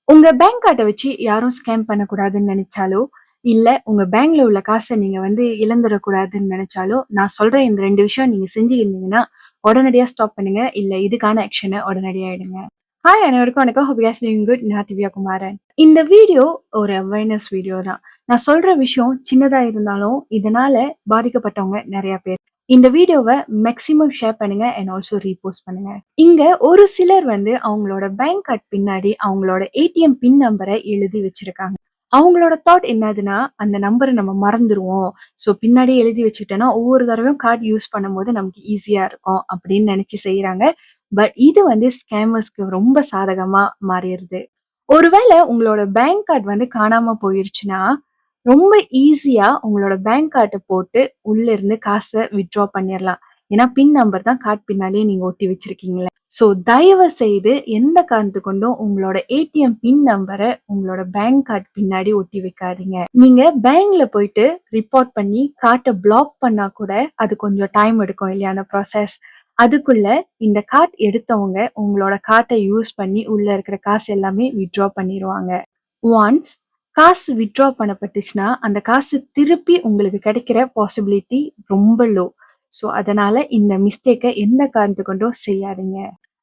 உங்க பேங்க் கார்ட வச்சு யாரும் ஸ்கேம் பண்ணக்கூடாதுன்னு நெனைச்சாலோ, இல்ல உங்க பேங்க்ல உள்ள காச நீங்க இழந்துறக்கூடாதுன்னு நெனைச்சாலோ, நான் சொல்ற இந்த 2 விஷயம் நீங்க செஞ்சிருந்தீங்கன்னா, உடனடியா ஸ்டாப் பண்ணுங்க. இல்ல இதுக்கான ஆக்ஷன உடனடியா எடுங்க. ஹாய் அனைவருக்கும் வணக்கம். Hope you guys doing good. நான் திவ்யா குமாரன். இந்த வீடியோ ஒரு அவேர்னஸ் வீடியோ தான். நான் சொல்ற விஷயம் சின்னதா இருந்தாலும், இதனால பாதிக்கப்பட்டவங்க நெறைய பேர். இந்த வீடியோவ மேக்ஸிமம் ஷேர் பண்ணுங்க அண்ட் ஆல்சோ ரீபோஸ்ட் பண்ணுங்க. இங்க ஒரு சிலர் அவங்களோட பேங்க் கார்ட் பின்னாடி அவங்களோட ஏடிஎம் பின் நம்பர எழுதி வச்சிருக்காங்க. அவங்களோட தாட் என்னதுன்னா, அந்த நம்பர நம்ம மறந்துருவோம். ஸோ பின்னாடியே எழுதி வச்சுட்டோம்னா, ஒவ்வொரு தடவையும் கார்ட் யூஸ் பண்ணும்போது நமக்கு ஈஸியா இருக்கும் அப்படின்னு நெனைச்சு செய்றாங்க. பட் இது ஸ்கேமர்ஸ்க்கு ரொம்ப சாதகமா மாறிருது. ஒருவேளை உங்களோட பேங்க் கார்ட் காணாம போயிருச்சுன்னா, ரொம்ப ஈஸியா உங்களோட பேங்க் கார்ட போட்டு உள்ள இருந்து காச வித்ட்ரா பண்ணிறலாம். ஏன்னா பின் நம்பர் தான் கார்ட் பின்னாடியே நீங்க ஒட்டி வச்சிருக்கீங்கல்ல. ஸோ தயவு செய்து எந்த காரணத்து கொண்டும் உங்களோட ஏடிஎம் பின் நம்பர உங்களோட பேங்க் கார்ட் பின்னாடி ஒட்டி வைக்காதீங்க. நீங்க பேங்க்ல போயிட்டு ரிப்போர்ட் பண்ணி கார்ட்ட பிளாக் பண்ணா கூட அது கொஞ்சம் டைம் எடுக்கும் இல்லையா அந்த ப்ராசஸ். அதுக்குள்ள இந்த கார்ட் எடுத்தவங்க உங்களோட கார்ட்ட யூஸ் பண்ணி உள்ள இருக்கிற காசு எல்லாமே வித்ட்ரா பண்ணிருவாங்க. ஒன்ஸ் காசு வித்ட்ரா பண்ணப்பட்டுச்சுன்னா, அந்த காசு திருப்பி உங்களுக்கு கிடைக்கிற பாசிபிலிட்டி ரொம்ப லோ. ஸோ அதனால இந்த மிஸ்டேக்க எந்த காரணத்து கொண்டும் செய்யாதீங்க.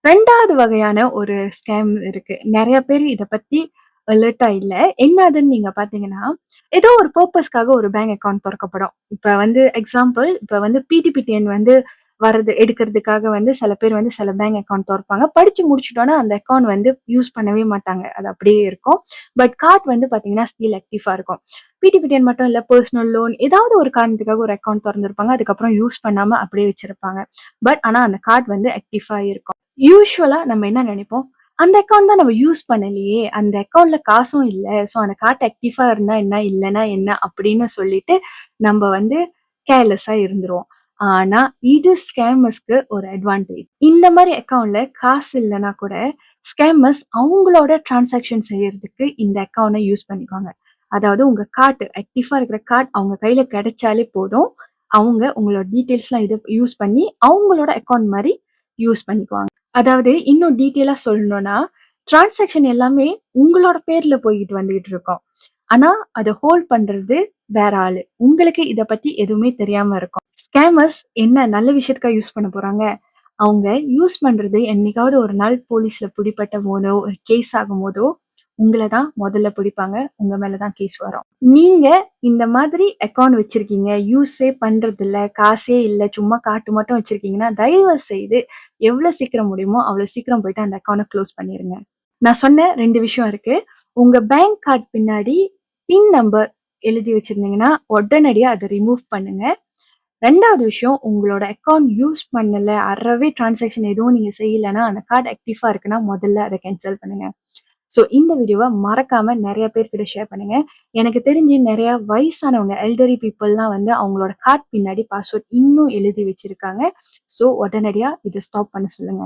2வது வகையான ஒரு ஸ்கேம் இருக்கு. நெறைய பேர் இத பத்தி அலர்ட்டா இல்ல. என்னதுன்னு நீங்க பார்த்தீங்கன்னா, ஏதோ ஒரு பர்ப்பஸ்க்காக ஒரு பேங்க் அக்கவுண்ட் தொறக்கப்படும். இப்ப எக்ஸாம்பிள் இப்ப பிடிபிடிஎன் வரது எடுக்கிறதுக்காக சில பேர் சில பேங்க் அக்கவுண்ட் தொறப்பாங்க. படிச்சு முடிச்சுட்டோம்னா அந்த அக்கவுண்ட் யூஸ் பண்ணவே மாட்டாங்க. அது அப்படியே இருக்கும். பட் கார்ட் பார்த்தீங்கன்னா ஸ்டில் ஆக்டிவா இருக்கும். பிடிபிடிஎன் மட்டும் இல்ல, பெர்சனல் லோன் ஏதாவது ஒரு காரணத்துக்காக ஒரு அக்கவுண்ட் தொறந்திருப்பாங்க. அதுக்கப்புறம் யூஸ் பண்ணாம அப்படியே வச்சிருப்பாங்க. பட் ஆனா அந்த கார்ட் ஆக்டிவா இருக்கும். யூசுவலா நம்ம என்ன நினைப்போம்? அந்த அக்கவுண்ட் தான் நம்ம யூஸ் பண்ணலையே! அந்த அக்கவுண்ட்ல காசும் இல்ல. ஸோ அந்த கார்ட் ஆக்டிவா இருந்தா என்ன? இல்லன்னா என்ன? அப்படின்னு சொல்லிட்டு நம்ப கேர்லெஸ்ஸா இருந்துருவோம். ஆனா இது ஸ்கேமர்ஸ்க்கு ஒரு அட்வான்டேஜ். இந்த மாரி அக்கவுண்ட்ல காசு இல்லன்னா கூட ஸ்கேமர்ஸ் அவங்களோட டிரான்சாக்ஷன் செய்யறதுக்கு இந்த அக்கவுண்ட்ட யூஸ் பண்ணிக்குவாங்க. அதாவது உங்க கார்ட் ஆக்டிவா இருக்கிற கார்ட் அவங்க கையில கிடைச்சாலே போதும். அவங்க உங்களோட டீட்டெயில்ஸ்லாம் இத யூஸ் பண்ணி அவங்களோட அக்கவுண்ட் மாரி யூஸ் பண்ணிக்குவாங்க. அதாவது இன்னும் டீட்டெயிலா சொல்லணும்னா, டிரான்சாக்ஷன் எல்லாமே உங்களோட பேர்ல போயிட்டு வந்துகிட்டு இருக்கும். ஆனா அத ஹோல்ட் பண்றது வேற ஆளு. உங்களுக்கு இத பத்தி எதுவுமே தெரியாம இருக்கும். ஸ்கேமர்ஸ் என்ன நல்ல விஷயத்துக்கா யூஸ் பண்ண போறாங்க? அவங்க யூஸ் பண்றது என்னைக்காவது ஒரு நாள் போலீஸ்ல பிடிபட்ட போதோ, ஒரு கேஸ் ஆகும்போதோ, உங்கள தான் முதல்ல பிடிப்பாங்க. உங்க மேல தான் கேஸ் வரும். நீங்க இந்த மாதிரி அக்கவுண்ட் வச்சிருக்கீங்க, யூஸே பண்றதில்ல, காசே இல்ல, சும்மா கார்ட் மட்டும் வச்சிருக்கீங்கன்னா, தயவு செய்து எவ்வளவு சீக்கிரம் முடியுமோ அவ்வளவு சீக்கிரம் போயிட்டு அந்த அக்கவுண்ட்ட க்ளோஸ் பண்ணிருங்க. நான் சொன்ன 2 விஷயம் இருக்கு. உங்க பேங்க் கார்ட் பின்னாடி பின் நம்பர் எழுதி வச்சிருந்தீங்கன்னா, உடனடியா அத ரிமூவ் பண்ணுங்க. 2வது விஷயம் உங்களோட அக்கவுண்ட் யூஸ் பண்ணல, அறவே டிரான்சாக்ஷன் எதுவும் நீங்க செய்யலன்னா, அந்த கார்ட் ஆக்டிவா இருக்குன்னா முதல்ல அத கேன்சல் பண்ணுங்க. ஸோ இந்த வீடியோவ மறக்காம நெறைய பேர்கிட்ட ஷேர் பண்ணுங்க. எனக்கு தெரிஞ்சு நெறைய வயசானவங்க எல்டரி பீப்பிள்லாம் அவங்களோட கார்ட் பின்னாடி பாஸ்வேர்ட் இன்னும் எழுதி வச்சிருக்காங்க. ஸோ உடனடியா இத ஸ்டாப் பண்ண சொல்லுங்க.